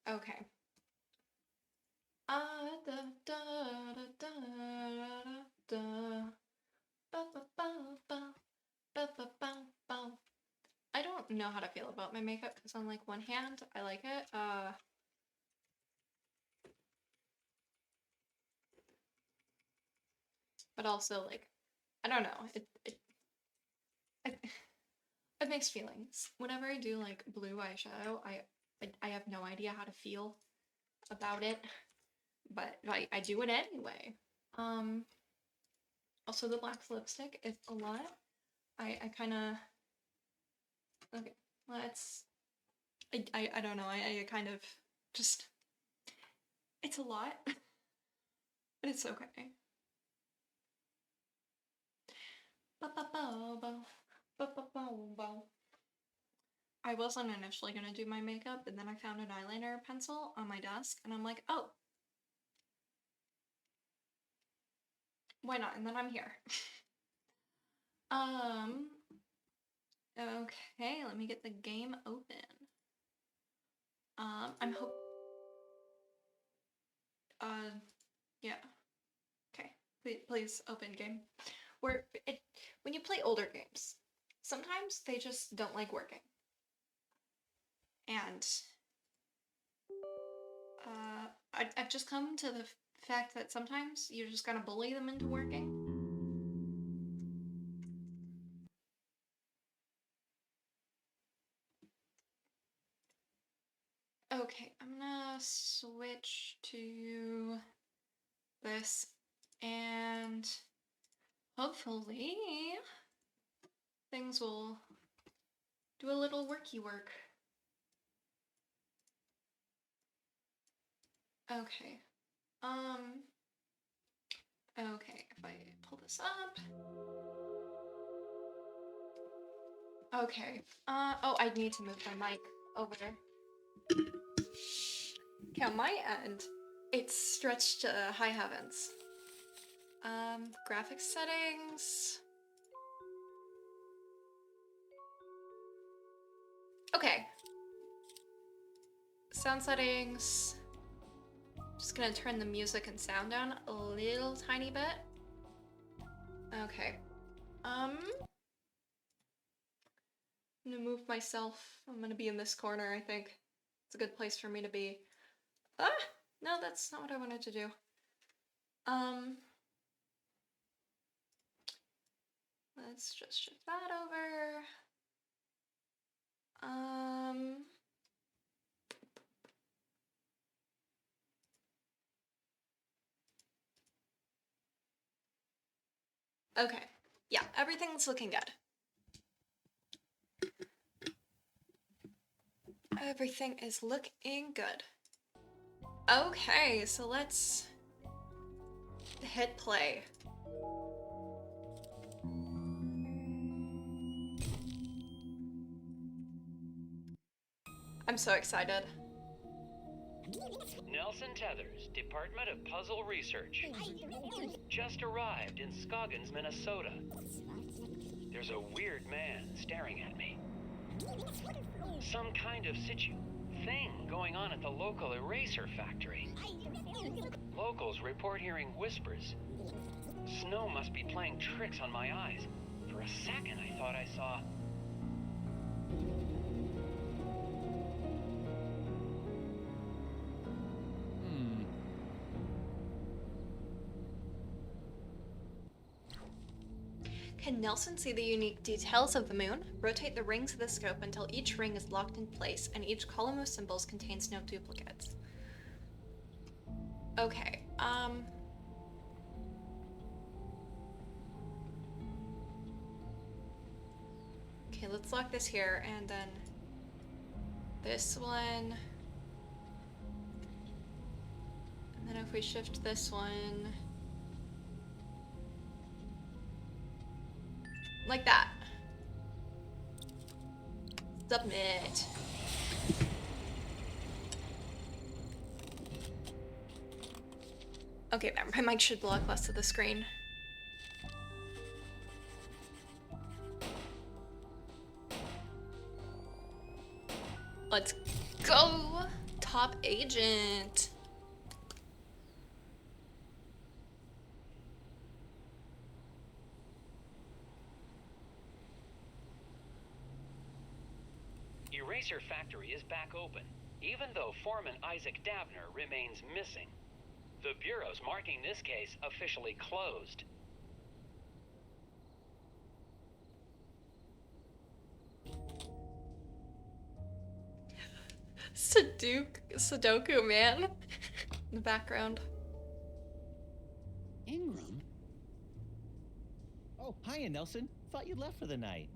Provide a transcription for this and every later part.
Okay. Da da da da da ba ba ba ba ba ba ba ba. I don't know how to feel about my makeup because on like one hand I like it. But also like I don't know. It makes feelings. Whenever I do like blue eyeshadow, I have no idea how to feel about it, but I do it anyway. Also the black lipstick is a lot. I kind of okay. Let's. I don't know. I kind of just. It's a lot, but it's okay. I wasn't initially gonna do my makeup, and then I found an eyeliner pencil on my desk, and I'm like, oh, why not? And then I'm here. Okay, let me get the game open. I'm yeah. Okay, please open game. When you play older games, sometimes they just don't like working. And I've just come to the fact that sometimes you're just gonna bully them into working. Okay, I'm gonna switch to this and hopefully things will do a little worky work. Okay. Okay, if I pull this up. Okay. Oh, I need to move my mic over. Okay, on my end, it's stretched to high heavens. Graphics settings. Okay. Sound settings. Just gonna turn the music and sound down a little tiny bit. Okay. I'm gonna move myself. I'm gonna be in this corner, I think. It's a good place for me to be. Ah! No, that's not what I wanted to do. Let's just shift that over. Okay. Yeah, everything's looking good. Everything is looking good. Okay, so let's hit play. I'm so excited. Nelson Tethers, Department of Puzzle Research. Just arrived in Scoggins, Minnesota. There's a weird man staring at me. Some kind of thing going on at the local eraser factory. Locals report hearing whispers. Snow must be playing tricks on my eyes. For a second, I thought I saw... Can Nelson see the unique details of the moon? Rotate the rings of the scope until each ring is locked in place and each column of symbols contains no duplicates. Okay, okay, let's lock this here and then this one. And then if we shift this one like that. Submit. Okay, there. My mic should block less of the screen. Let's go. Top agent. Eraser Factory is back open, even though Foreman Isaac Davner remains missing. The Bureau's marking this case officially closed. Sudoku man in the background. Ingram? Oh, hiya, Nelson. Thought you'd left for the night.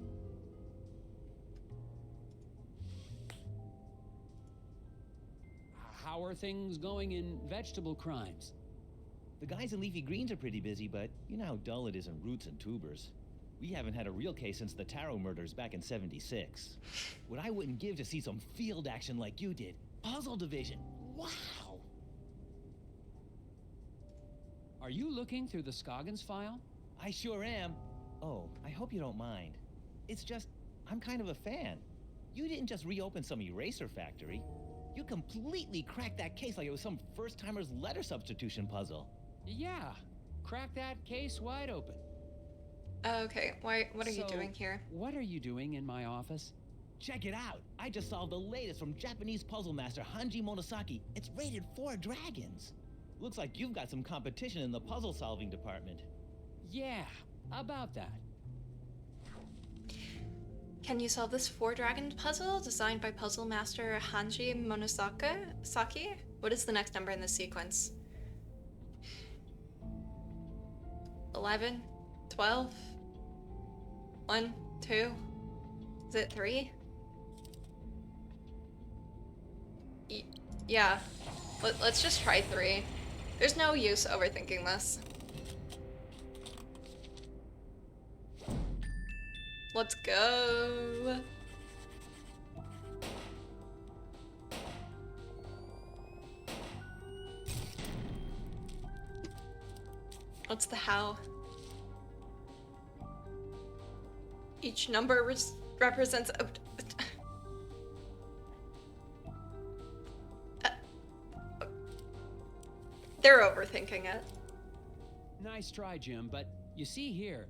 How are things going in vegetable crimes? The guys in leafy greens are pretty busy, but you know how dull it is in roots and tubers. We haven't had a real case since the Taro murders back in '76. What I wouldn't give to see some field action like you did. Puzzle division. Wow! Are you looking through the Scoggins file? I sure am. Oh, I hope you don't mind. It's just, I'm kind of a fan. You didn't just reopen some eraser factory. You completely cracked that case like it was some first-timer's letter substitution puzzle. Yeah, crack that case wide open. Okay, what are you doing here? What are you doing in my office? Check it out! I just solved the latest from Japanese puzzle master Hanji Monosaki. It's rated 4 dragons. Looks like you've got some competition in the puzzle-solving department. Yeah, about that. Can you solve this 4-dragon puzzle designed by puzzle master Hanji Monosaki? What is the next number in this sequence? 11? 12? 1? 2? Is it 3? Yeah. Let's just try 3. There's no use overthinking this. Let's go. What's the how? Each number represents a... They're overthinking it. Nice try, Jim, but you see here.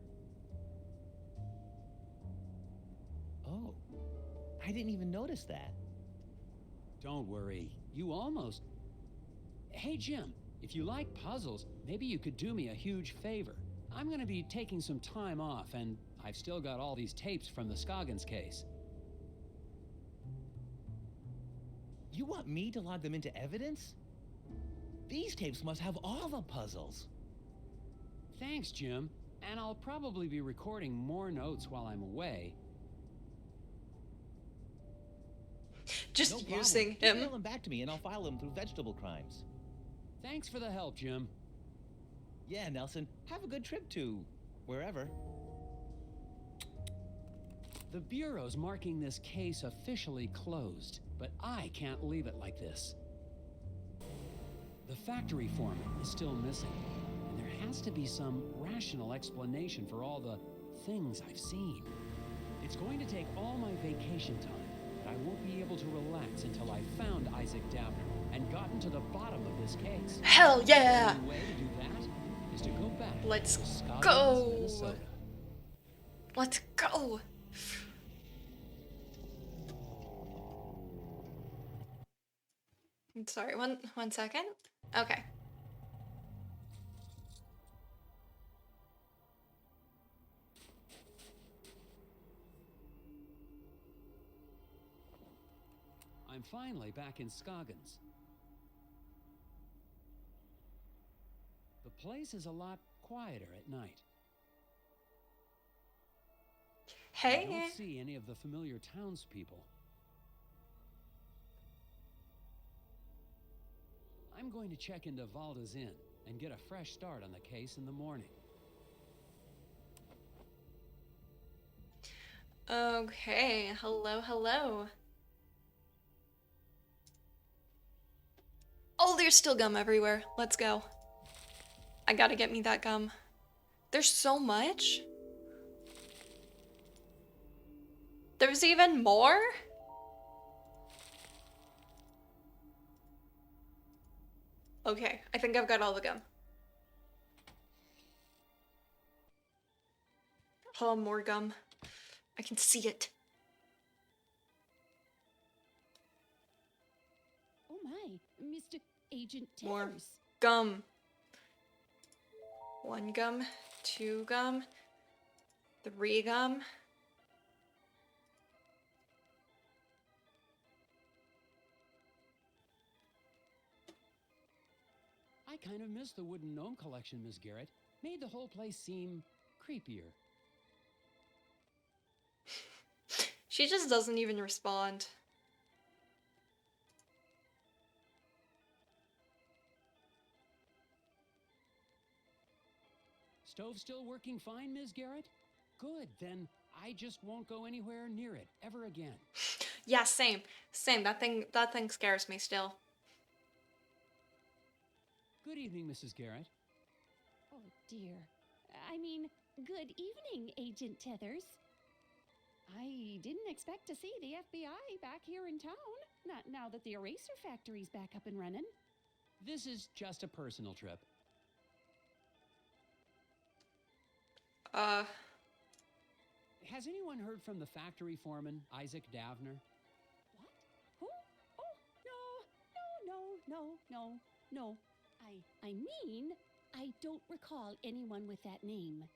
Oh, I didn't even notice that. Don't worry, you almost... Hey, Jim, if you like puzzles, maybe you could do me a huge favor. I'm gonna be taking some time off, and I've still got all these tapes from the Scoggins case. You want me to log them into evidence? These tapes must have all the puzzles. Thanks, Jim. And I'll probably be recording more notes while I'm away. Just No problem. using Just him. mail them back to me and I'll file them through vegetable crimes. Thanks for the help, Jim. Yeah, Nelson. Have a good trip to... wherever. The Bureau's marking this case officially closed, but I can't leave it like this. The factory foreman is still missing, and there has to be some rational explanation for all the things I've seen. It's going to take all my vacation time, but I won't be able to relax until I've found Isaac Davner and gotten to the bottom of this case. Hell yeah! The only way to do that is to go back Let's to Scoggins, go! Minnesota. Let's go! Sorry, one second. Okay. I'm finally back in Scoggins. The place is a lot quieter at night. I Hey! don't see any of the familiar townspeople. I'm going to check into Vods Inn and get a fresh start on the case in the morning. Okay, hello, hello. Oh, there's still gum everywhere. Let's go. I gotta get me that gum. There's so much. There's even more? Okay, I think I've got all the gum. Oh, more gum. I can see it. Oh my, Mr. Agent More Tethers. gum. 1 gum, 2 gum, 3 gum. I kind of miss the wooden gnome collection, Miss Garrett. Made the whole place seem creepier. She just doesn't even respond. Stove still working fine, Ms. Garrett? Good, then I just won't go anywhere near it ever again. Yeah, same. Same. That thing scares me still. Good evening, Mrs. Garrett. Oh dear. I mean, good evening, Agent Tethers. I didn't expect to see the FBI back here in town. Not now that the eraser factory's back up and running. This is just a personal trip. Has anyone heard from the factory foreman, Isaac Davner? What? Who? Oh, no. I mean, I don't recall anyone with that name.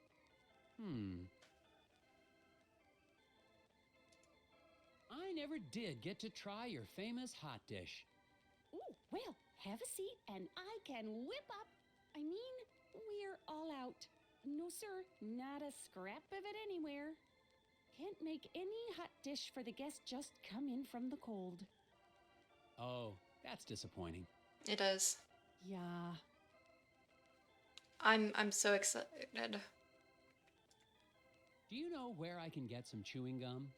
I never did get to try your famous hot dish. Oh, well, have a seat and I can whip up. I mean, we're all out. No, sir, not a scrap of it anywhere. Can't make any hot dish for the guests just come in from the cold. Oh, that's disappointing. It is. Yeah. I'm so excited. Do you know where I can get some chewing gum?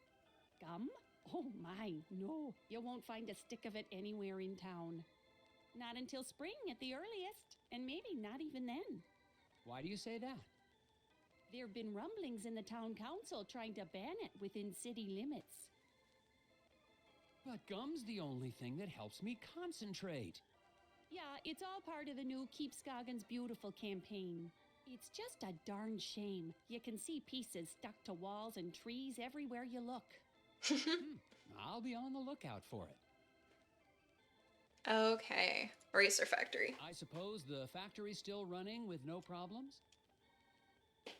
Gum? Oh my, no. You won't find a stick of it anywhere in town. Not until spring at the earliest, and maybe not even then. Why do you say that? There have been rumblings in the town council trying to ban it within city limits. But gum's the only thing that helps me concentrate. Yeah, it's all part of the new Keep Scoggins Beautiful campaign. It's just a darn shame. You can see pieces stuck to walls and trees everywhere you look. I'll be on the lookout for it. Okay. Eraser factory. I suppose the factory's still running with no problems?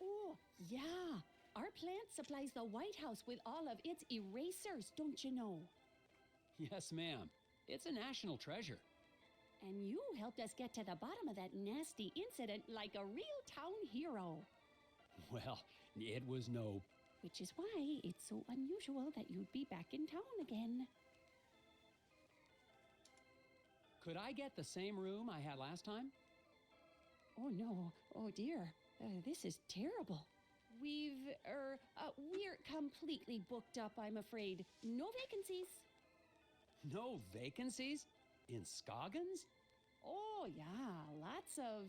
Oh, yeah. Our plant supplies the White House with all of its erasers, don't you know? Yes, ma'am. It's a national treasure. And you helped us get to the bottom of that nasty incident like a real town hero. Well, it was no... Which is why it's so unusual that you'd be back in town again. Could I get the same room I had last time? Oh no, oh dear, this is terrible. We're completely booked up, I'm afraid. No vacancies. No vacancies? In Scoggins? Oh yeah, lots of,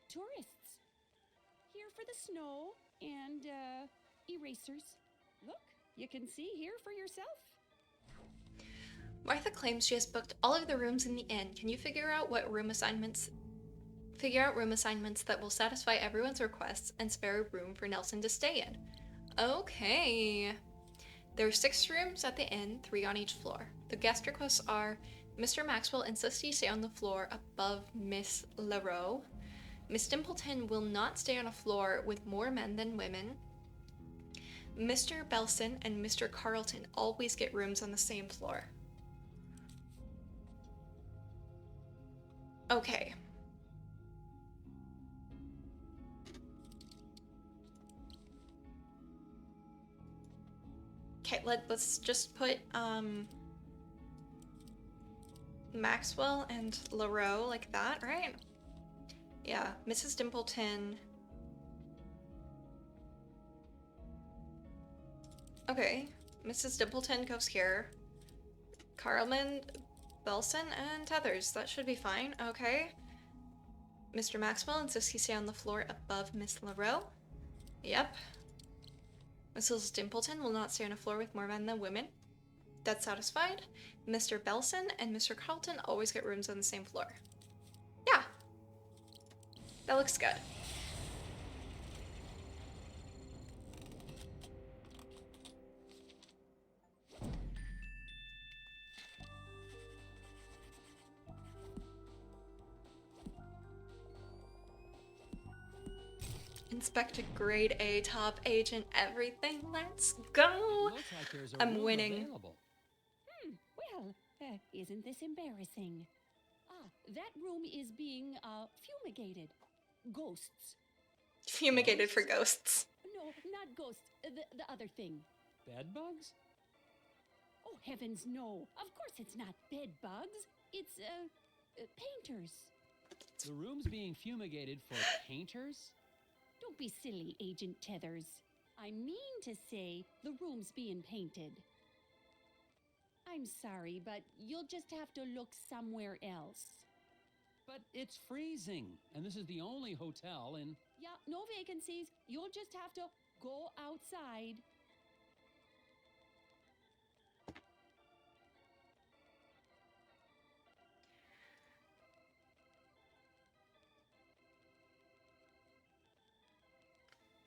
tourists. Here for the snow and, erasers. Look, you can see here for yourself. Martha claims she has booked all of the rooms in the inn. Can you figure out room assignments that will satisfy everyone's requests and spare a room for Nelson to stay in? Okay. There are 6 rooms at the inn, 3 on each floor. The guest requests are: Mr. Maxwell insists he stay on the floor above Miss LaRoe. Miss Dimpleton will not stay on a floor with more men than women. Mr. Belson and Mr. Carlton always get rooms on the same floor. Okay. Okay, let's just put Maxwell and LaRoe like that, right? Yeah, Mrs. Dimpleton. Okay, Mrs. Dimpleton goes here. Carlman, Belson, and Tethers. That should be fine. Okay. Mr. Maxwell insists he stay on the floor above Miss LaRoe. Yep. Mrs. Dimpleton will not stay on a floor with more men than women. That's satisfied. Mr. Belson and Mr. Carlton always get rooms on the same floor. That looks good. Inspect a grade A top agent everything. Let's go. It looks like there's a I'm room winning. available. Well, isn't this embarrassing? That room is being fumigated. Ghosts. Fumigated for ghosts. No, not ghosts. The other thing. Bed bugs? Oh, heavens, no. Of course it's not bed bugs. It's, painters. The room's being fumigated for painters? Don't be silly, Agent Tethers. I mean to say the room's being painted. I'm sorry, but you'll just have to look somewhere else. But it's freezing, and this is the only hotel in... Yeah, no vacancies. You'll just have to go outside.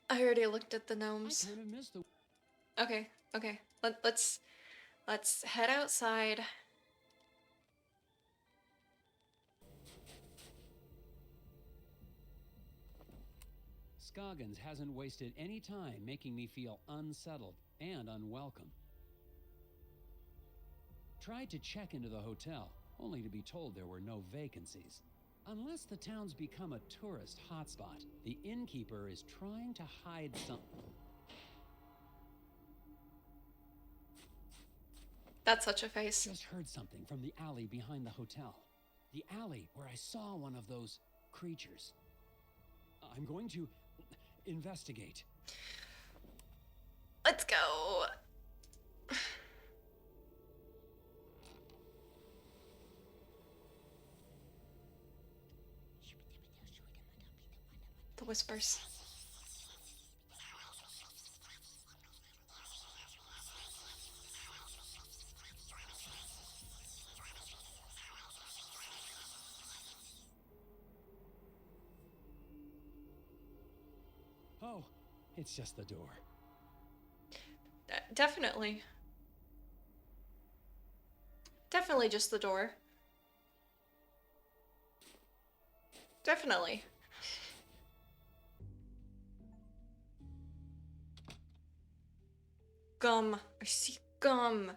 I already looked at the I gnomes. kind of missed the... Okay, okay. Let's head outside. Scoggins hasn't wasted any time making me feel unsettled and unwelcome. Tried to check into the hotel, only to be told there were no vacancies. Unless the town's become a tourist hotspot, the innkeeper is trying to hide something. That's such a face. Just heard something from the alley behind the hotel. The alley where I saw one of those creatures. I'm going to investigate. Let's go. The whispers. Oh, it's just the door. Definitely. Definitely just the door. Definitely. Gum. I see gum.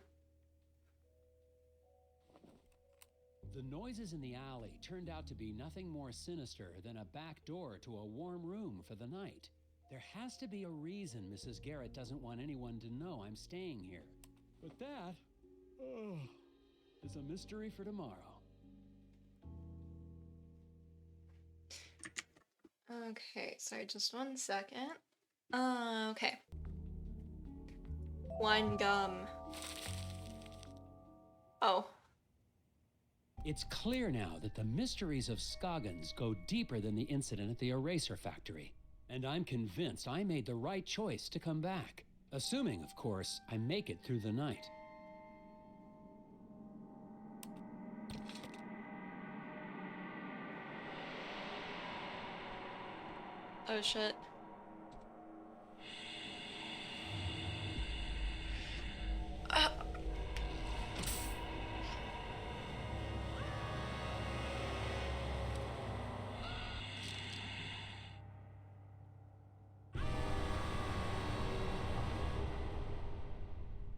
The noises in the alley turned out to be nothing more sinister than a back door to a warm room for the night. There has to be a reason Mrs. Garrett doesn't want anyone to know I'm staying here. But that is a mystery for tomorrow. Okay, sorry, just 1 second. Okay. 1 gum. Oh. It's clear now that the mysteries of Scoggins go deeper than the incident at the eraser factory. And I'm convinced I made the right choice to come back. Assuming, of course, I make it through the night. Oh shit.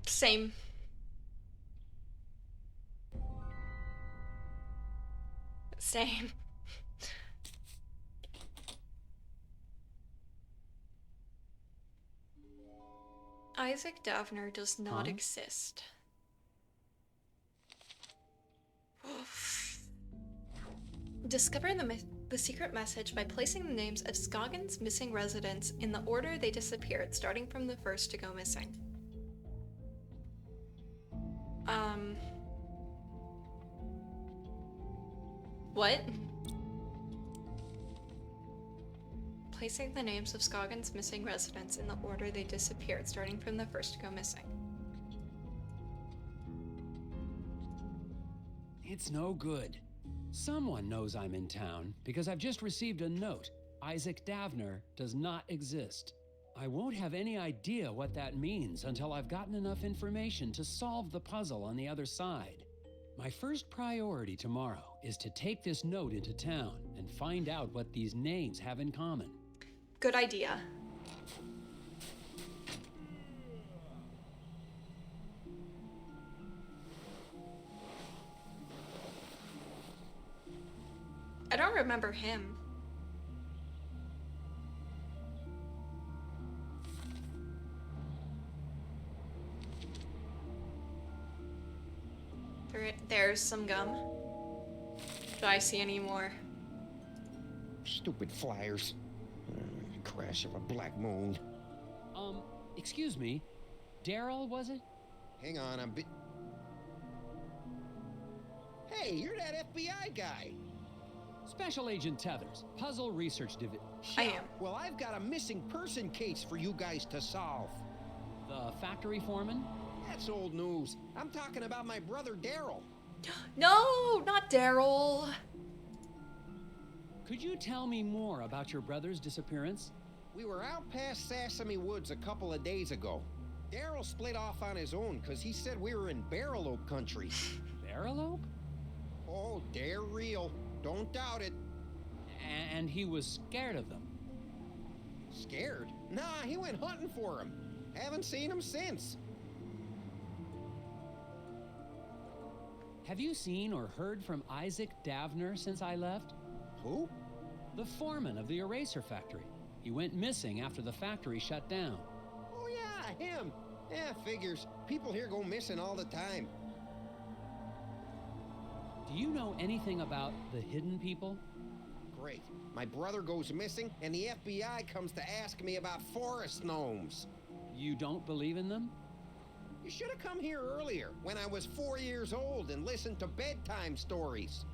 Same. Same. Isaac Davner does not Huh? exist. Discover the secret message by placing the names of Scoggins' missing residents in the order they disappeared, starting from the first to go missing. What? Placing the names of Scoggins' missing residents in the order they disappeared, starting from the first to go missing. It's no good. Someone knows I'm in town because I've just received a note Isaac Davner does not exist. I won't have any idea what that means until I've gotten enough information to solve the puzzle on the other side. My first priority tomorrow is to take this note into town and find out what these names have in common. Good idea. I don't remember him. There's some gum. Do I see any more? Stupid flyers. Crash of a black moon. Excuse me. Daryl, was it? Hang on, Hey, you're that FBI guy. Special Agent Tethers, Puzzle Research Division. I am. Well, I've got a missing person case for you guys to solve. The factory foreman? That's old news. I'm talking about my brother Daryl. No, not Daryl. Could you tell me more about your brother's disappearance? We were out past Sesame Woods a couple of days ago. Daryl split off on his own because he said we were in Barrel Oak country. Barrel Oak? Oh, they're real. Don't doubt it. And he was scared of them. Scared? Nah, he went hunting for him. Haven't seen him since. Have you seen or heard from Isaac Davner since I left? Who? The foreman of the eraser factory. He went missing after the factory shut down. Oh yeah, him. Yeah, figures. People here go missing all the time. Do you know anything about the hidden people? Great. My brother goes missing, and the FBI comes to ask me about forest gnomes. You don't believe in them? You should have come here earlier, when I was 4 years old, and listened to bedtime stories.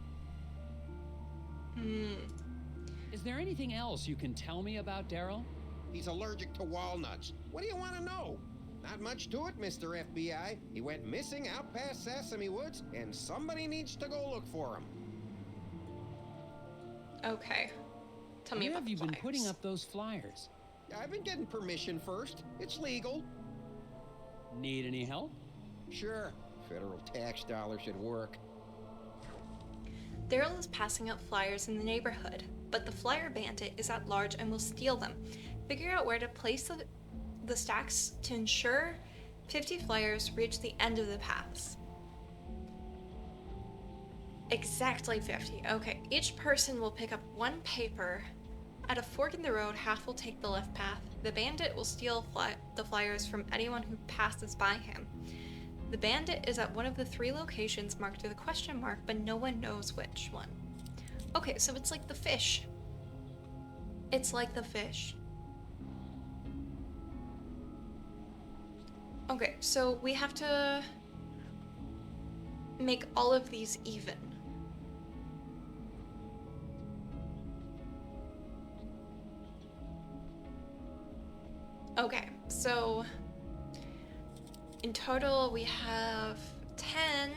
Is there anything else you can tell me about Daryl? He's allergic to walnuts. What do you want to know? Not much to it, Mr. FBI. He went missing out past Sesame Woods, and somebody needs to go look for him. Okay. Tell me Where about have the you been flyers. putting up those flyers? I've been getting permission first. It's legal. Need any help? Sure. Federal tax dollars should work. Daryl is passing out flyers in the neighborhood, but the flyer bandit is at large and will steal them. Figure out where to place the stacks to ensure 50 flyers reach the end of the paths. Exactly 50. Okay, each person will pick up one paper. At a fork in the road, half will take the left path. The bandit will steal the flyers from anyone who passes by him. The bandit is at one of the 3 locations marked with a question mark, but no one knows which one. Okay, so it's like the fish. It's like the fish. Okay, so we have to make all of these even. Okay, so in total we have 10.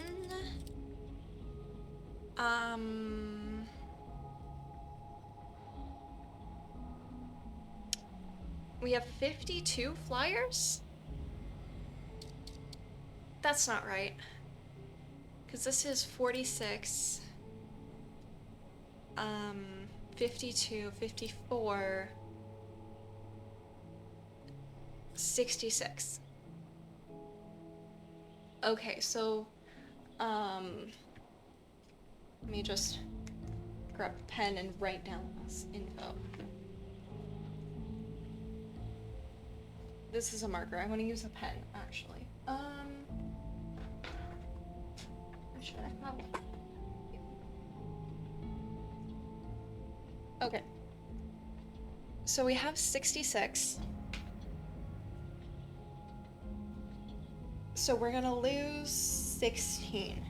We have 52 flyers? That's not right. Because this is 46. 52, 54. 66. Okay, so, let me just grab a pen and write down this info. This is a marker. I want to use a pen, actually. Should I have one? Okay. So we have 66. So we're gonna lose 16.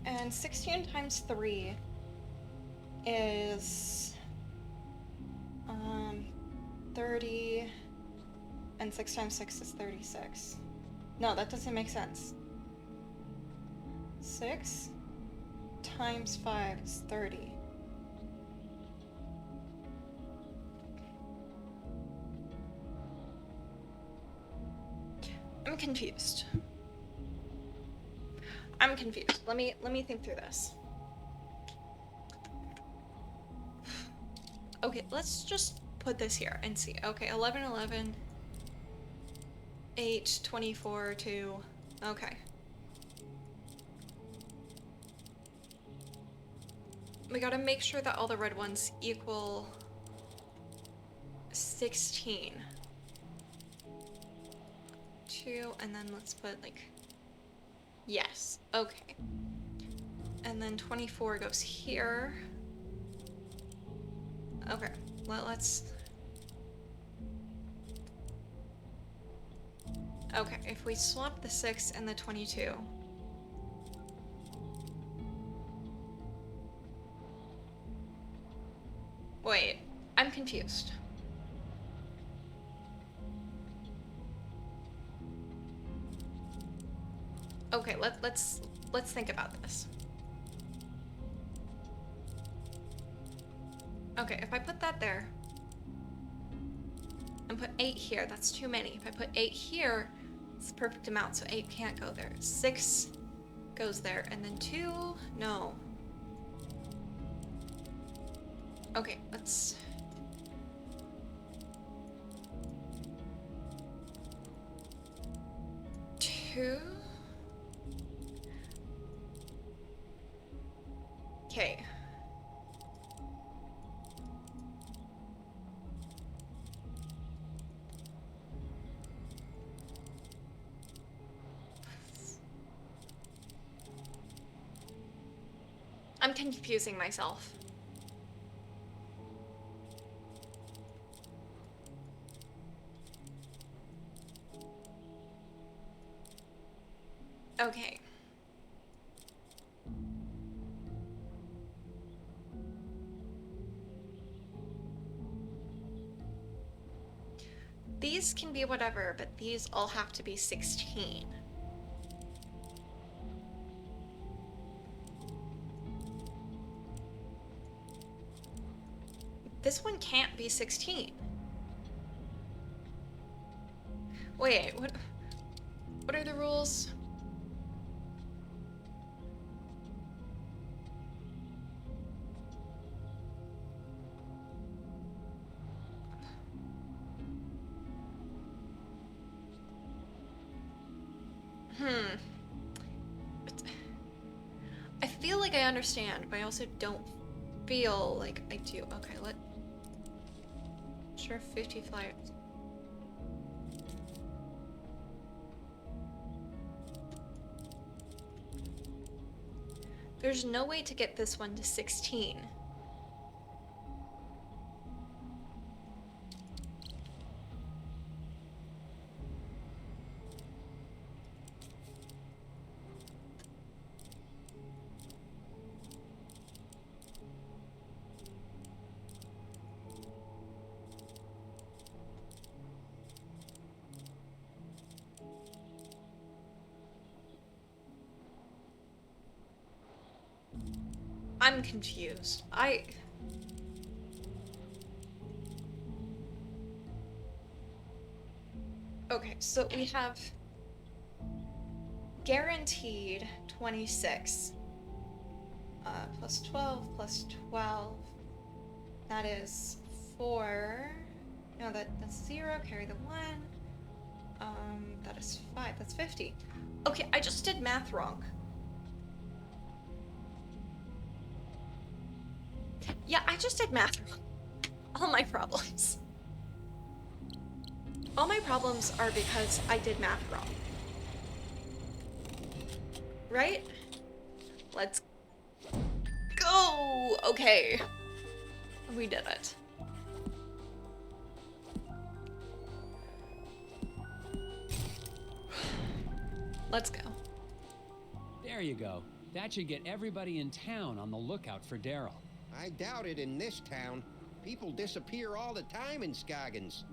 And 16 times 3 is 30, and 6 times 6 is 36. No, that doesn't make sense. 6 times 5 is 30. I'm confused. I'm confused. Let me think through this. Okay, let's just put this here and see. Okay, 11, 11, 8, 24, 2. Okay. We gotta make sure that all the red ones equal 16. 2, and then let's put like, yes, okay. And then 24 goes here. Okay, let's... Okay, if we swap the 6 and the 22. Wait, I'm confused. Okay, let's think about this. Okay, if I put that there and put 8 here, that's too many. If I put 8 here, it's the perfect amount, so 8 can't go there. 6 goes there, and then 2, no. Okay, let's... Two... Okay. I'm confusing myself. Okay. These can be whatever, but these all have to be 16. This one can't be 16. Wait, what are the rules? I feel like I understand, but I also don't feel like I do. Okay, sure, 50 flyers. There's no way to get this one to 16. I'm confused. Okay, so we have guaranteed 26. Plus 12, plus 12. That is 4. No, that's 0, carry the 1. That is 5, that's 50. Okay, I just did math wrong. Yeah, I just did math wrong. All my problems. All my problems are because I did math wrong. Right? Let's go! Okay. We did it. Let's go. There you go. That should get everybody in town on the lookout for Daryl. I doubt it in this town. People disappear all the time in Scoggins.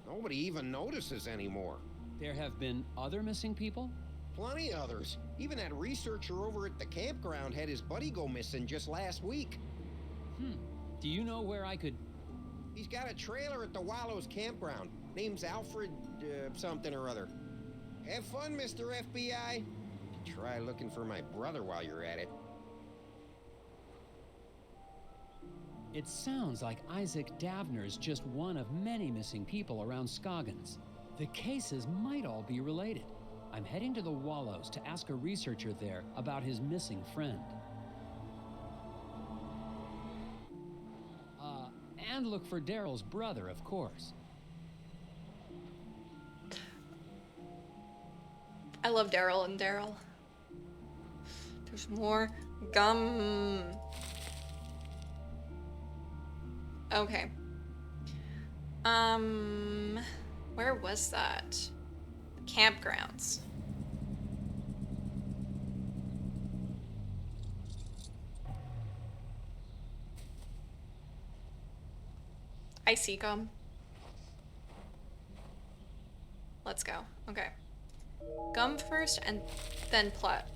Nobody even notices anymore. There have been other missing people? Plenty others. Even that researcher over at the campground had his buddy go missing just last week. Do you know where I could... He's got a trailer at the Wallows campground. Name's Alfred, something or other. Have fun, Mr. FBI. Try looking for my brother while you're at it. It sounds like Isaac Davner's just one of many missing people around Scoggins. The cases might all be related. I'm heading to the Wallows to ask a researcher there about his missing friend. And look for Daryl's brother, of course. I love Daryl and Daryl. There's more gum. Okay. Where was that? The campgrounds. I see gum. Let's go. Okay. Gum first and then plot.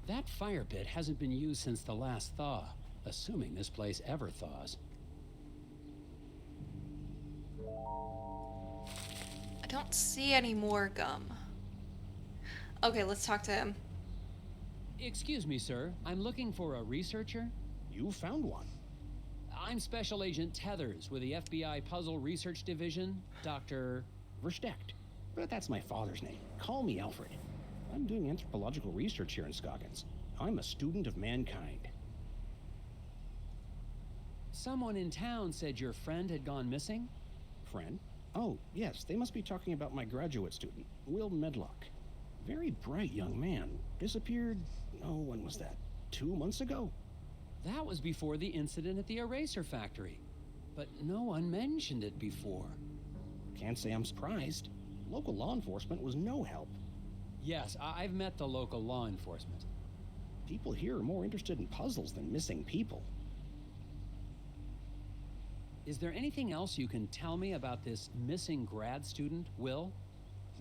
That fire pit hasn't been used since the last thaw, assuming this place ever thaws. I don't see any more gum. Okay, let's talk to him. Excuse me, sir. I'm looking for a researcher. You found one. I'm Special Agent Tethers with the FBI Puzzle Research Division, Dr. Versteckt. But that's my father's name. Call me Alfred. I'm doing anthropological research here in Scoggins. I'm a student of mankind. Someone in town said your friend had gone missing? Friend? Oh, yes, they must be talking about my graduate student, Will Medlock. Very bright young man. Disappeared, when was that? 2 months ago? That was before the incident at the eraser factory. But no one mentioned it before. Can't say I'm surprised. Local law enforcement was no help. Yes, I've met the local law enforcement. People here are more interested in puzzles than missing people. Is there anything else you can tell me about this missing grad student, Will?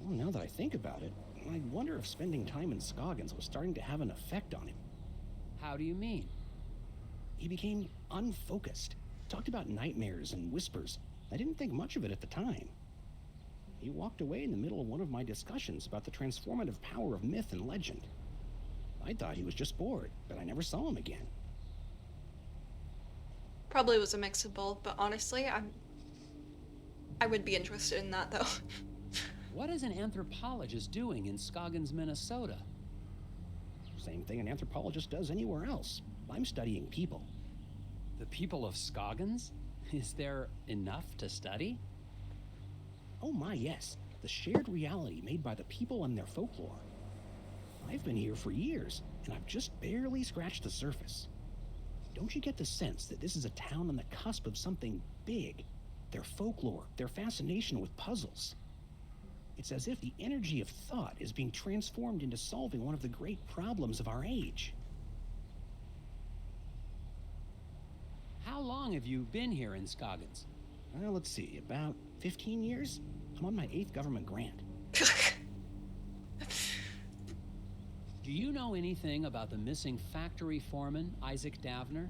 Well, now that I think about it, I wonder if spending time in Scoggins was starting to have an effect on him. How do you mean? He became unfocused. Talked about nightmares and whispers. I didn't think much of it at the time. He walked away in the middle of one of my discussions about the transformative power of myth and legend. I thought he was just bored, but I never saw him again. Probably was a mix of both, but honestly, I would be interested in that though. What is an anthropologist doing in Scoggins, Minnesota? Same thing an anthropologist does anywhere else. I'm studying people. The people of Scoggins? Is there enough to study? Oh my, yes. The shared reality made by the people and their folklore. I've been here for years, and I've just barely scratched the surface. Don't you get the sense that this is a town on the cusp of something big? Their folklore, their fascination with puzzles. It's as if the energy of thought is being transformed into solving one of the great problems of our age. How long have you been here in Scoggins? Well, let's see, about 15 years? I'm on my 8th government grant. Do you know anything about the missing factory foreman, Isaac Davner?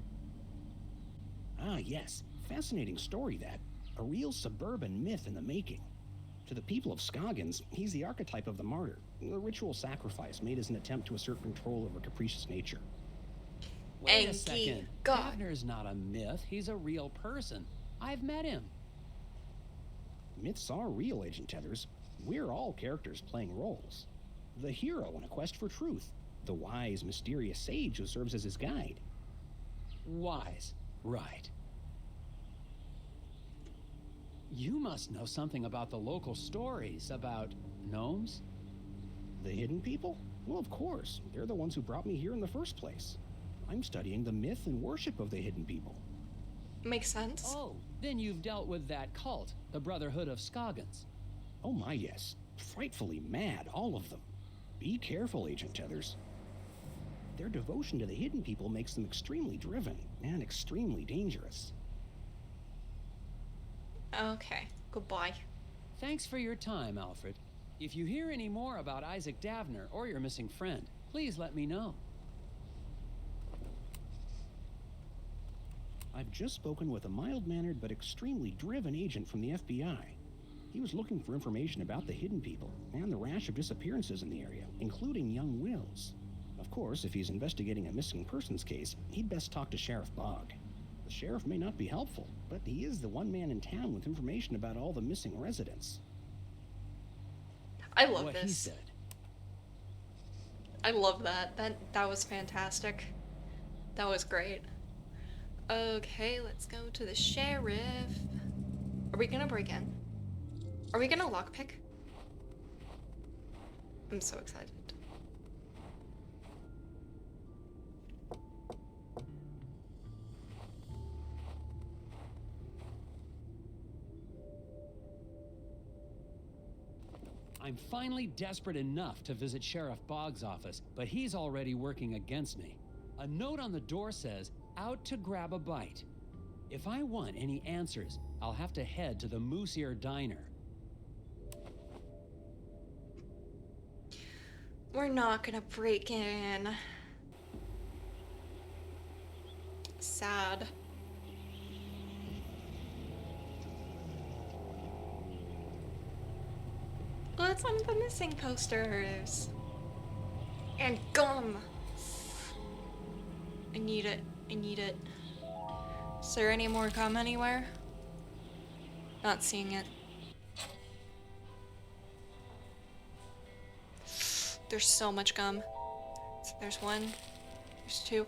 Ah, yes. Fascinating story, that. A real suburban myth in the making. To the people of Scoggins, he's the archetype of the martyr, a ritual sacrifice made as an attempt to assert control over capricious nature. Wait a Angie, second. God. Davner's not a myth. He's a real person. I've met him. Myths are real, Agent Tethers. We're all characters playing roles. The hero in a quest for truth. The wise, mysterious sage who serves as his guide. Wise. Right. You must know something about the local stories about gnomes? The hidden people? Well, of course. They're the ones who brought me here in the first place. I'm studying the myth and worship of the hidden people. Makes sense. Oh, then you've dealt with that cult, the Brotherhood of Scoggins. Oh my, yes. Frightfully mad, all of them. Be careful, Agent Tethers. Their devotion to the hidden people makes them extremely driven and extremely dangerous. Okay, goodbye. Thanks for your time, Alfred. If you hear any more about Isaac Davner or your missing friend, please let me know. I've just spoken with a mild-mannered but extremely driven agent from the FBI. He was looking for information about the hidden people and the rash of disappearances in the area, including young Wills. Of course, if he's investigating a missing persons case, he'd best talk to Sheriff Bog. The sheriff may not be helpful, but he is the one man in town with information about all the missing residents. I love What he this. said. I love that. That was fantastic. That was great. Okay, let's go to the sheriff. Are we gonna break in? Are we gonna lockpick? I'm so excited. I'm finally desperate enough to visit Sheriff Boggs' office, but he's already working against me. A note on the door says, "Out to grab a bite." If I want any answers, I'll have to head to the Moose Ear Diner. We're not gonna break in. Sad. What's on the missing posters? And gum! I need it. I need it. Is there any more gum anywhere? Not seeing it. There's so much gum. There's one. There's two.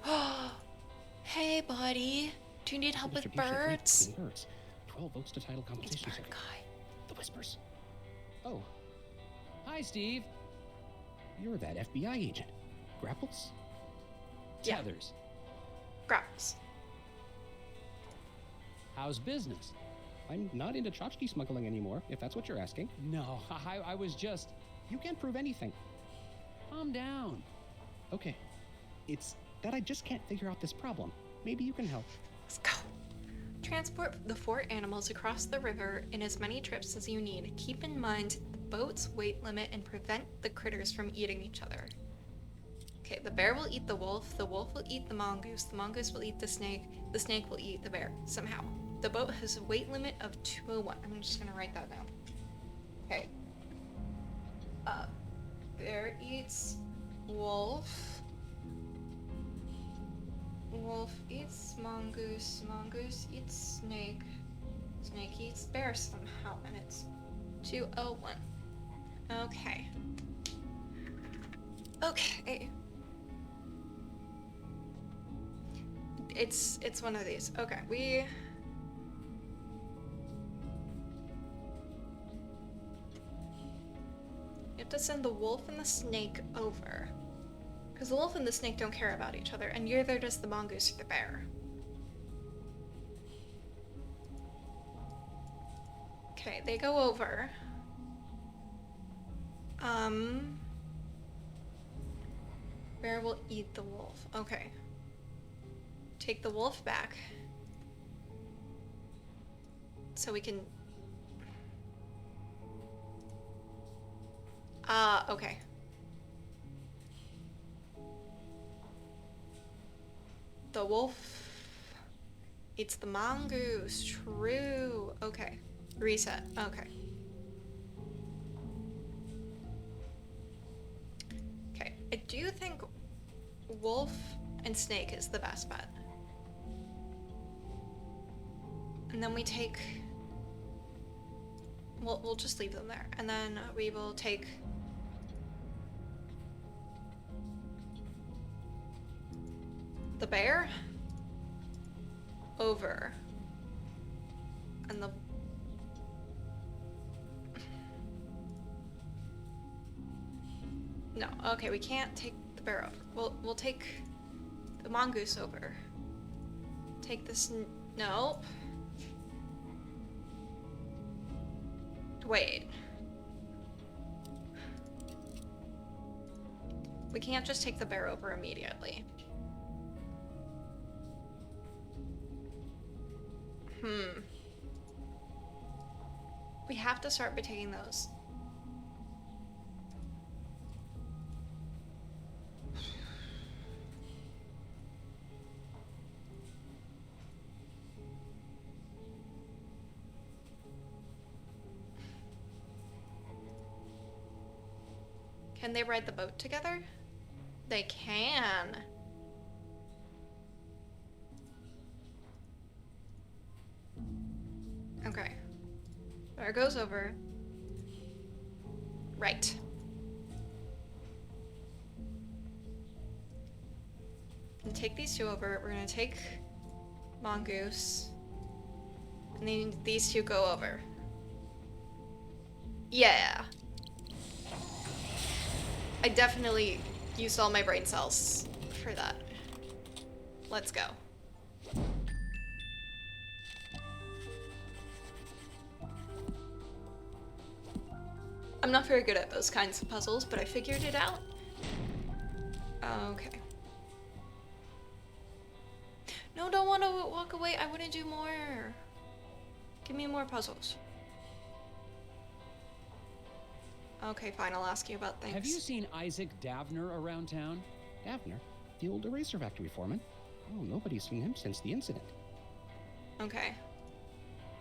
Hey, buddy. Do you need help with Distribution of birds? meat and birds. 12 votes to title It's competition bird second. guy. The Whispers. Oh. Hi, Steve. You're that FBI agent. Grapples? Yeah. Tethers. Grass. How's business? I'm not into tchotchke smuggling anymore, if that's what you're asking. No, I was just... You can't prove anything. Calm down. Okay. It's that I just can't figure out this problem. Maybe you can help. Let's go. Transport the 4 animals across the river in as many trips as you need. Keep in mind the boat's weight limit and prevent the critters from eating each other. Okay, the bear will eat the wolf will eat the mongoose will eat the snake will eat the bear, somehow. The boat has a weight limit of 201. I'm just gonna write that down. Okay. Bear eats wolf. Wolf eats mongoose. Mongoose eats snake. Snake eats bear somehow, and it's 201. Okay. Okay. It's one of these. Okay, we have to send the wolf and the snake over. Because the wolf and the snake don't care about each other, and neither does the mongoose or the bear. Okay, they go over. Bear will eat the wolf. Okay. Take the wolf back. So we can... okay. The wolf eats the mongoose. True. Okay. Reset. Okay. Okay. I do think wolf and snake is the best bet. And then we take... We'll just leave them there. And then we will take... the bear over. And the... No, okay, we can't take the bear over. We'll take the mongoose over. Take this... Nope. Wait. We can't just take the bear over immediately. We have to start by taking those. Can they ride the boat together? They can. Okay. There goes over. Right. And take these two over. We're gonna take Mongoose. And then these two go over. Yeah. I definitely used all my brain cells for that. Let's go. I'm not very good at those kinds of puzzles, but I figured it out. Okay. No, don't want to walk away. I want to do more. Give me more puzzles. Okay, fine. I'll ask you about things. Have you seen Isaac Davner around town? Davner, the old eraser factory foreman. Oh, nobody's seen him since the incident. Okay.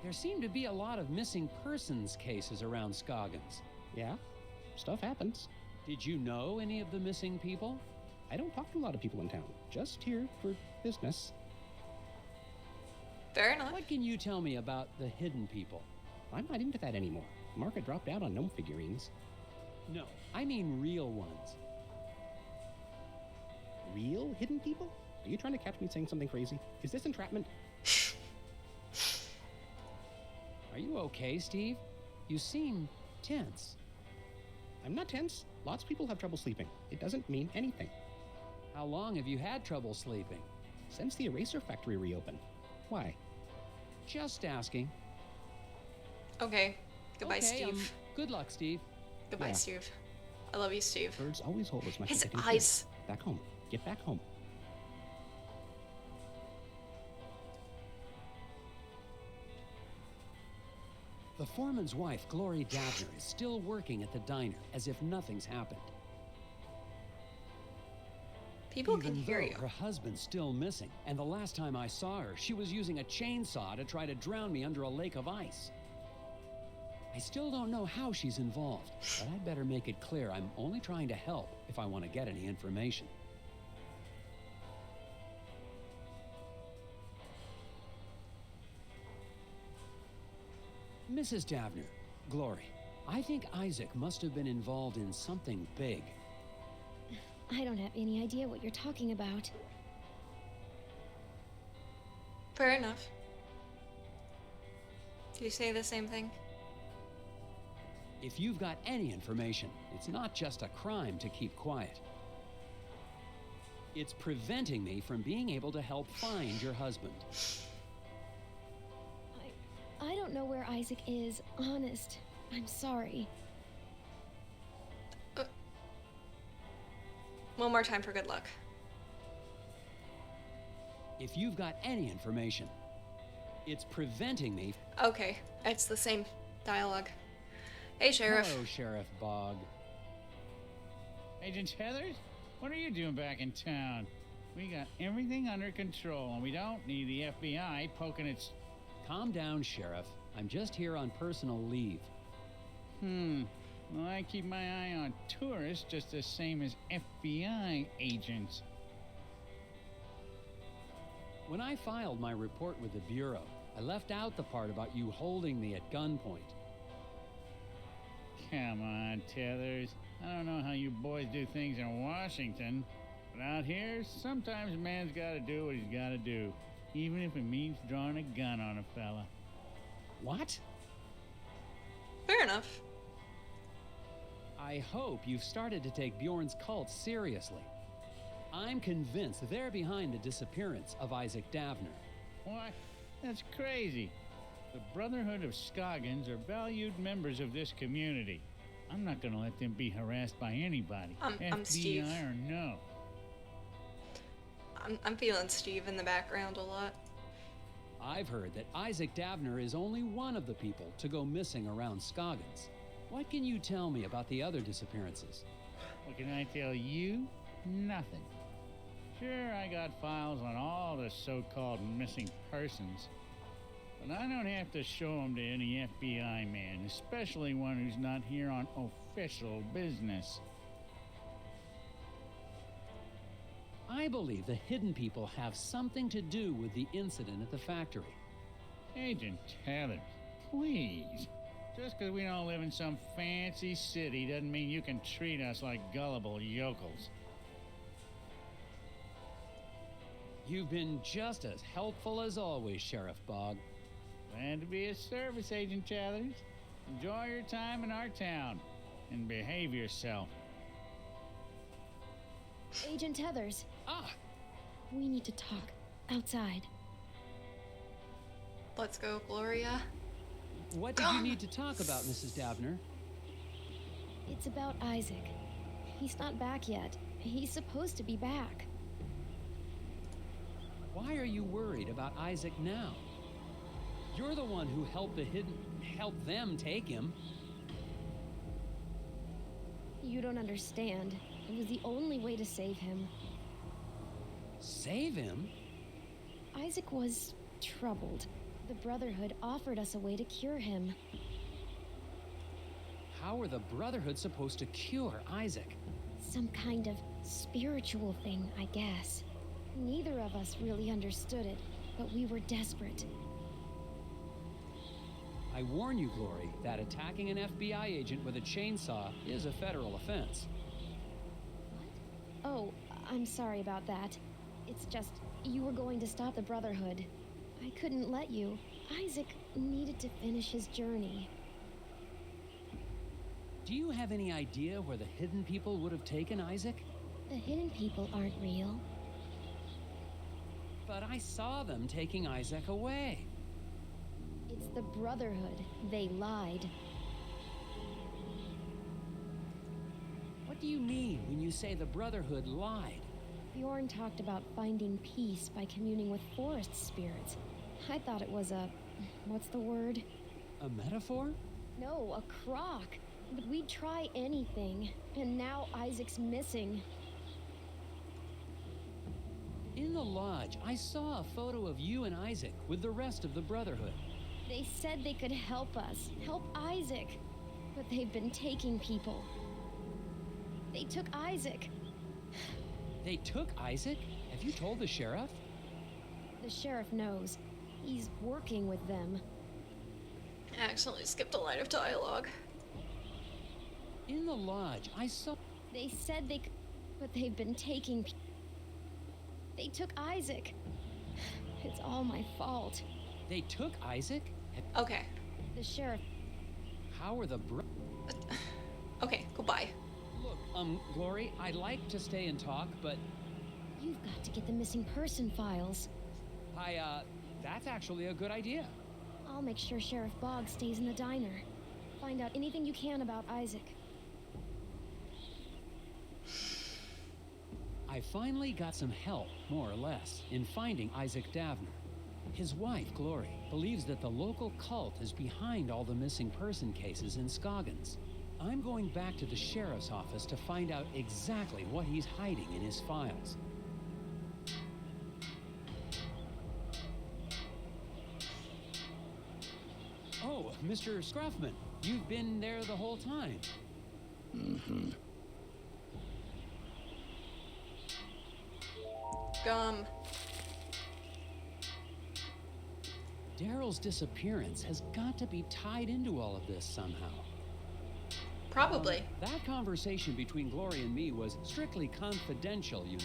There seem to be a lot of missing persons cases around Scoggins. Yeah, stuff happens. Did you know any of the missing people? I don't talk to a lot of people in town. Just here for business. Fair enough. What can you tell me about the hidden people? I'm not into that anymore. The market dropped out on gnome figurines. No, I mean real ones. Real hidden people? Are you trying to catch me saying something crazy? Is this entrapment? Are you okay, Steve? You seem tense. I'm not tense. Lots of people have trouble sleeping. It doesn't mean anything. How long have you had trouble sleeping? Since the eraser factory reopened. Why? Just asking. Okay. Goodbye, Okay, Steve. Good luck, Steve. Goodbye, Yeah. Steve. I love you, Steve. Birds always hold as much His as they can eyes. chew. Back home. Get back home. The foreman's wife, Glory Davner, is still working at the diner as if nothing's happened. People can Even hear though you. her husband's still missing, and the last time I saw her, she was using a chainsaw to try to drown me under a lake of ice. I still don't know how she's involved, but I'd better make it clear I'm only trying to help if I want to get any information. Mrs. Davner, Glory, I think Isaac must have been involved in something big. I don't have any idea what you're talking about. Fair enough. Do you say the same thing? If you've got any information, it's not just a crime to keep quiet. It's preventing me from being able to help find your husband. I don't know where Isaac is, honest. I'm sorry. One more time for good luck. If you've got any information, it's preventing me. Okay, it's the same dialogue. Hey, Sheriff. Hello, Sheriff Bog. Agent Heathers, what are you doing back in town? We got everything under control, and we don't need the FBI poking its... Calm down, Sheriff. I'm just here on personal leave. Well, I keep my eye on tourists just the same as FBI agents. When I filed my report with the Bureau, I left out the part about you holding me at gunpoint. Come on, Tethers. I don't know how you boys do things in Washington, but out here, sometimes a man's gotta do what he's gotta do, even if it means drawing a gun on a fella. What? Fair enough. I hope you've started to take Bjorn's cult seriously. I'm convinced they're behind the disappearance of Isaac Davner. What? That's crazy. The Brotherhood of Scoggins are valued members of this community. I'm not gonna let them be harassed by anybody, I'm FBI Steve. or no. I'm feeling Steve in the background a lot. I've heard that Isaac Davner is only one of the people to go missing around Scoggins. What can you tell me about the other disappearances? What can I tell you? Nothing. Sure, I got files on all the so-called missing persons, but I don't have to show them to any FBI man, especially one who's not here on official business. believe the hidden people have something to do with the incident at the factory. Agent Tethers, please. Just because we don't live in some fancy city doesn't mean you can treat us like gullible yokels. You've been just as helpful as always, Sheriff Bog. Glad to be of service, Agent Tethers. Enjoy your time in our town and behave yourself. Agent Tethers, Ah! we need to talk outside. Let's go, Gloria. What did you need to talk about, Mrs. Davner? It's about Isaac. He's not back yet. He's supposed to be back. Why are you worried about Isaac now? You're the one who helped them take him. You don't understand. It was the only way to save him. Save him? Isaac was troubled. The Brotherhood offered us a way to cure him. How are the Brotherhood supposed to cure Isaac? Some kind of spiritual thing, I guess. Neither of us really understood it, but we were desperate. I warn you, Glory, that attacking an FBI agent with a chainsaw is a federal offense. Oh, I'm sorry about that. It's just, you were going to stop the Brotherhood. I couldn't let you. Isaac needed to finish his journey. Do you have any idea where the hidden people would have taken Isaac? The hidden people aren't real. But I saw them taking Isaac away. It's the Brotherhood. They lied. What do you mean when you say the Brotherhood lied? Bjorn talked about finding peace by communing with forest spirits. I thought it was what's the word? A metaphor? No, a crock. But we'd try anything. And now Isaac's missing. In the lodge, I saw a photo of you and Isaac with the rest of the Brotherhood. They said they could help us, help Isaac. But they've been taking people. They took Isaac. They took Isaac? Have you told the sheriff? The sheriff knows. He's working with them. I accidentally skipped a line of dialogue. In the lodge, I saw... They said they could, but they've been taking... They took Isaac. It's all my fault. They took Isaac? Okay. The sheriff... How are the Okay, goodbye. Look, Glory, I'd like to stay and talk, but... You've got to get the missing person files. That's actually a good idea. I'll make sure Sheriff Boggs stays in the diner. Find out anything you can about Isaac. I finally got some help, more or less, in finding Isaac Davner. His wife, Glory, believes that the local cult is behind all the missing person cases in Scoggins. I'm going back to the sheriff's office to find out exactly what he's hiding in his files. Oh, Mr. Scruffman, you've been there the whole time. Mm-hmm. Gum. Daryl's disappearance has got to be tied into all of this somehow. Probably. That conversation between Glory and me was strictly confidential, you know.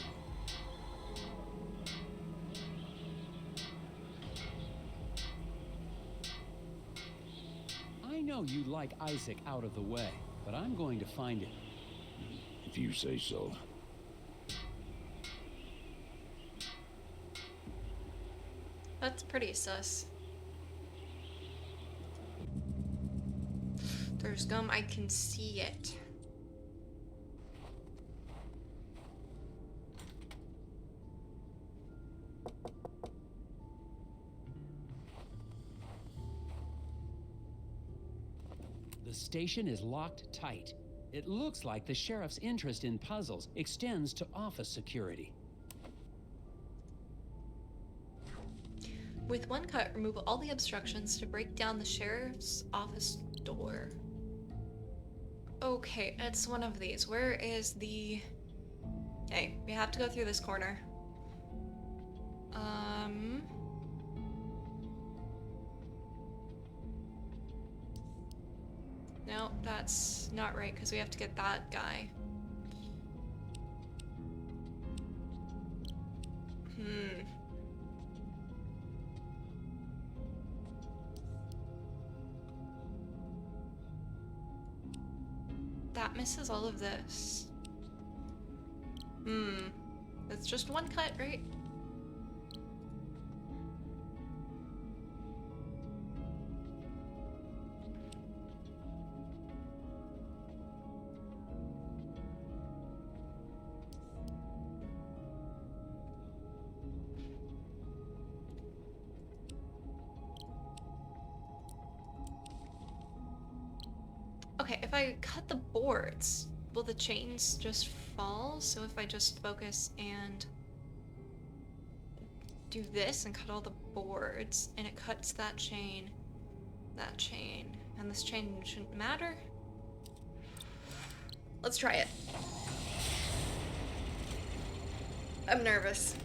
I know you'd like Isaac out of the way, but I'm going to find him. If you say so. That's pretty sus. There's gum, I can see it. The station is locked tight. It looks like the sheriff's interest in puzzles extends to office security. With one cut, remove all the obstructions to break down the sheriff's office door. Okay, it's one of these. Where is the... Hey, we have to go through this corner. No, that's not right, because we have to get that guy. That misses all of this. It's just one cut, right? Okay, if I cut the boards, will the chains just fall? So if I just focus and do this and cut all the boards, and it cuts that chain, and this chain shouldn't matter? Let's try it. I'm nervous.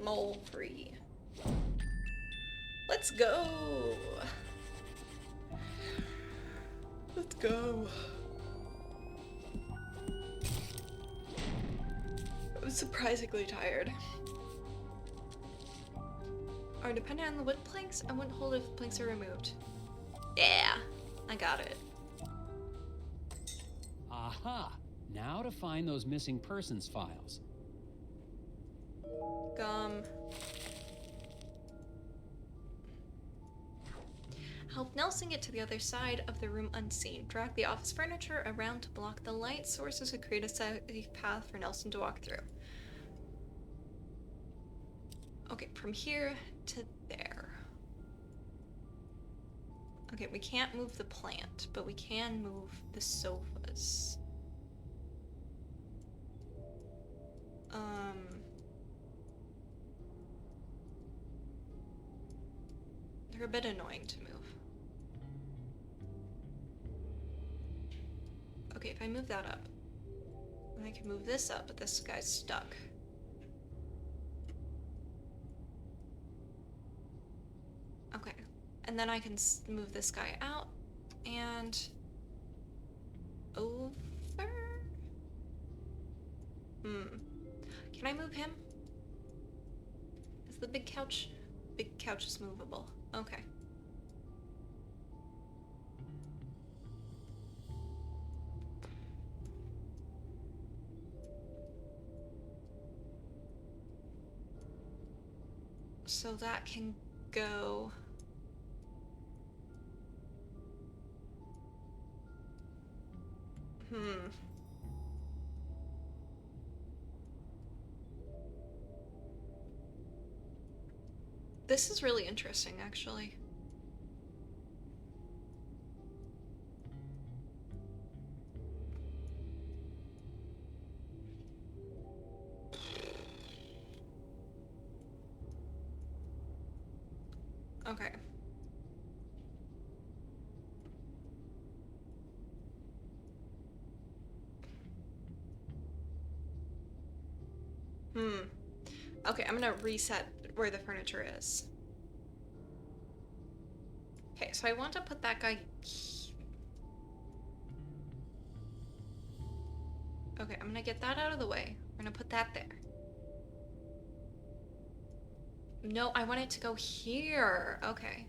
Mole free. Let's go! Let's go. I'm surprisingly tired. Are dependent on the wood planks? I wouldn't hold if planks are removed. Yeah, I got it. Aha! Now to find those missing persons files. Gum. Help Nelson get to the other side of the room unseen. Drag the office furniture around to block the light sources to create a safe path for Nelson to walk through. Okay, from here to there. Okay, we can't move the plant, but we can move the sofas. They're a bit annoying to move. Okay, if I move that up, then I can move this up, but this guy's stuck. Okay, and then I can move this guy out and over. Can I move him? Is the big couch? Big couch is movable. Okay. So that can go. This is really interesting, actually. Okay. Okay, I'm gonna reset where the furniture is. Okay, so I want to put that guy. Okay, I'm gonna get that out of the way. We're gonna put that there. No, I want it to go here. Okay.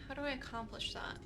How do I accomplish that?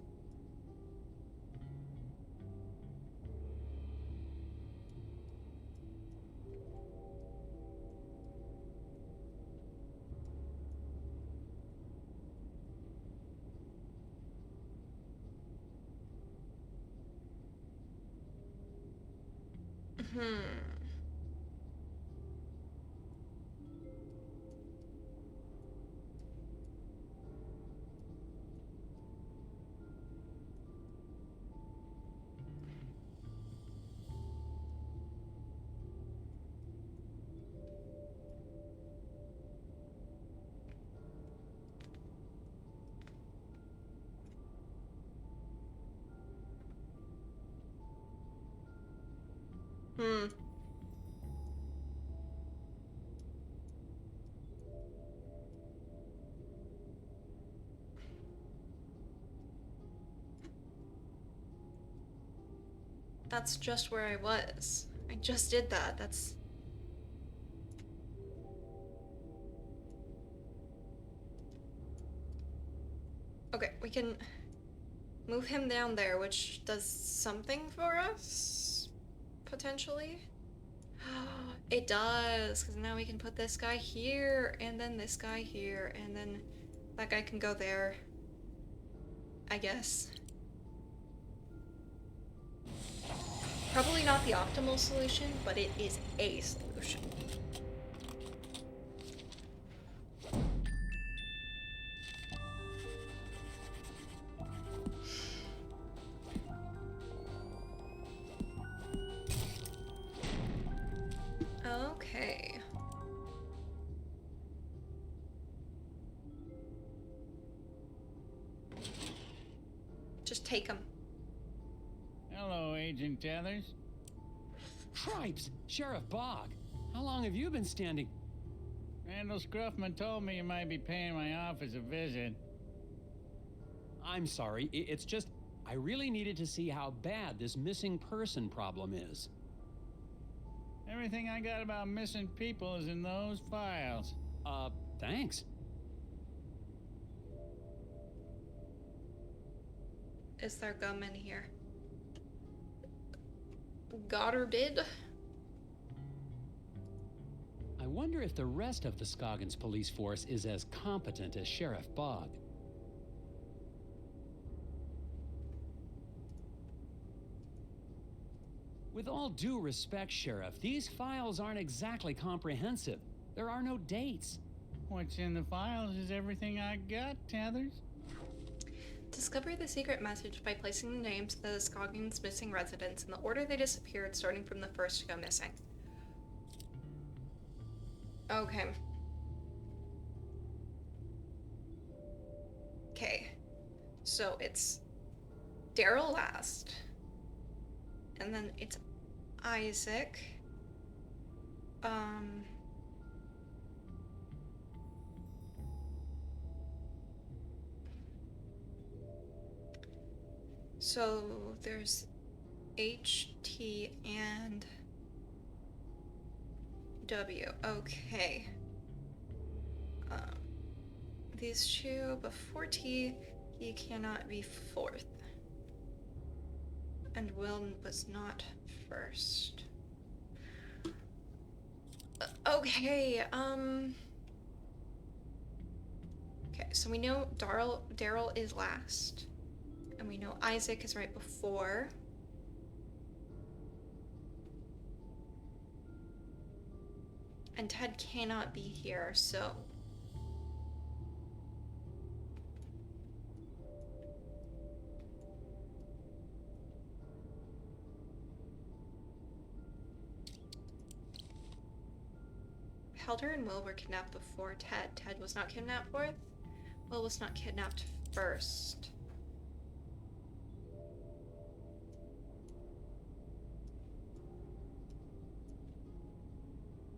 Hmm. That's just where I was. I just did that. That's... Okay, we can move him down there, which does something for us? Potentially? It does, because now we can put this guy here, and then this guy here, and then that guy can go there. I guess. Probably not the optimal solution, but it is a solution. Okay. Just take him. Hello, Agent Tethers. Cripes! Sheriff Bog! How long have you been standing? Randall Scruffman told me you might be paying my office a visit. I'm sorry, it's just... I really needed to see how bad this missing person problem is. Everything I got about missing people is in those files. Thanks. Is there gum in here? Got her did? I wonder if the rest of the Scoggins police force is as competent as Sheriff Bog. With all due respect, Sheriff, these files aren't exactly comprehensive. There are no dates. What's in the files is everything I got, Tethers. Discover the secret message by placing the names of the Scoggins missing residents in the order they disappeared, starting from the first to go missing. Okay. Okay. So it's Daryl last. And then it's Isaac. So there's H, T, and W. Okay. These two before T, he cannot be fourth. And Will was not first. Okay, okay, so we know Daryl is last. And we know Isaac is right before. And Ted cannot be here, so... Helder and Will were kidnapped before Ted. Ted was not kidnapped fourth. Will was not kidnapped first.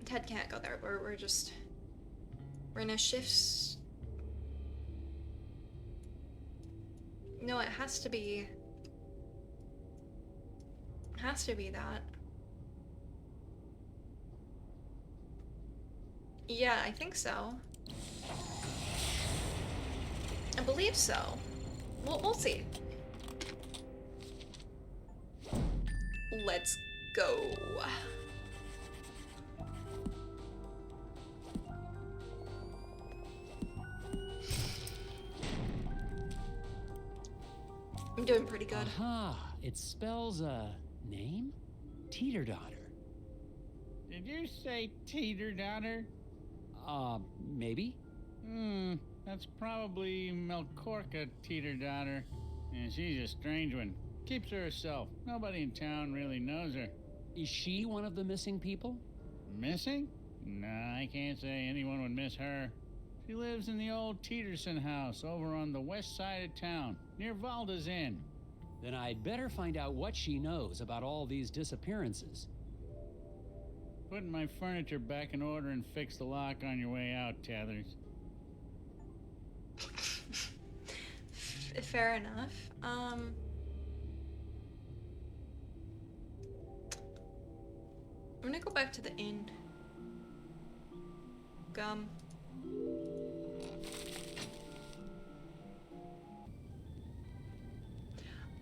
Ted can't go there. We're in a shift. No, it has to be that. Yeah, I think so. I believe so. We'll see. Let's go. I'm doing pretty good. Aha, it spells a name? Teeter-daughter. Did you say teeter-daughter? Maybe? That's probably Melcorca teeter-daughter. And she's a strange one. Keeps to herself. Nobody in town really knows her. Is she one of the missing people? Missing? Nah, I can't say anyone would miss her. She lives in the old Teeterson house over on the west side of town, near Valda's Inn. Then I'd better find out what she knows about all these disappearances. Putting my furniture back in order and fix the lock on your way out, Tethers. Fair enough. I'm gonna go back to the inn. Gum.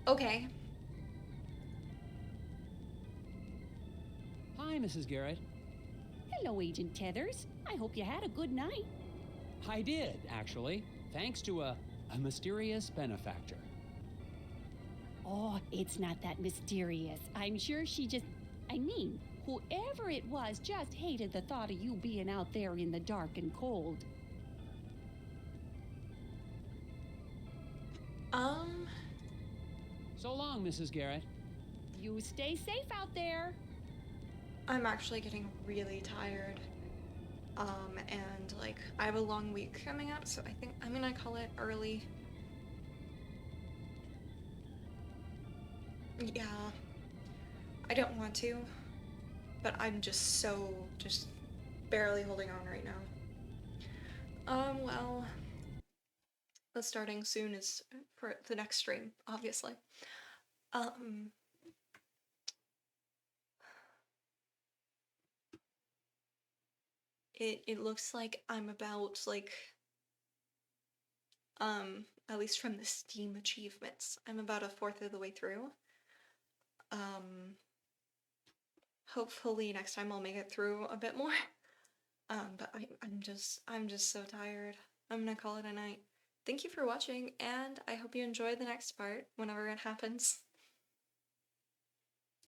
Okay. Hi, Mrs. Garrett. Hello, Agent Tethers. I hope you had a good night. I did, actually, thanks to a mysterious benefactor. Oh, it's not that mysterious. I'm sure she just... I mean, whoever it was just hated the thought of you being out there in the dark and cold. So long, Mrs. Garrett. You stay safe out there. I'm actually getting really tired. And like, I have a long week coming up, so I think I'm gonna call it early. Yeah. I don't want to, but I'm just barely holding on right now. Well, the starting soon is for the next stream, obviously. It looks like I'm about, like, at least from the Steam achievements, I'm about a fourth of the way through. Hopefully next time I'll make it through a bit more. But I'm just so tired. I'm gonna call it a night. Thank you for watching, and I hope you enjoy the next part whenever it happens.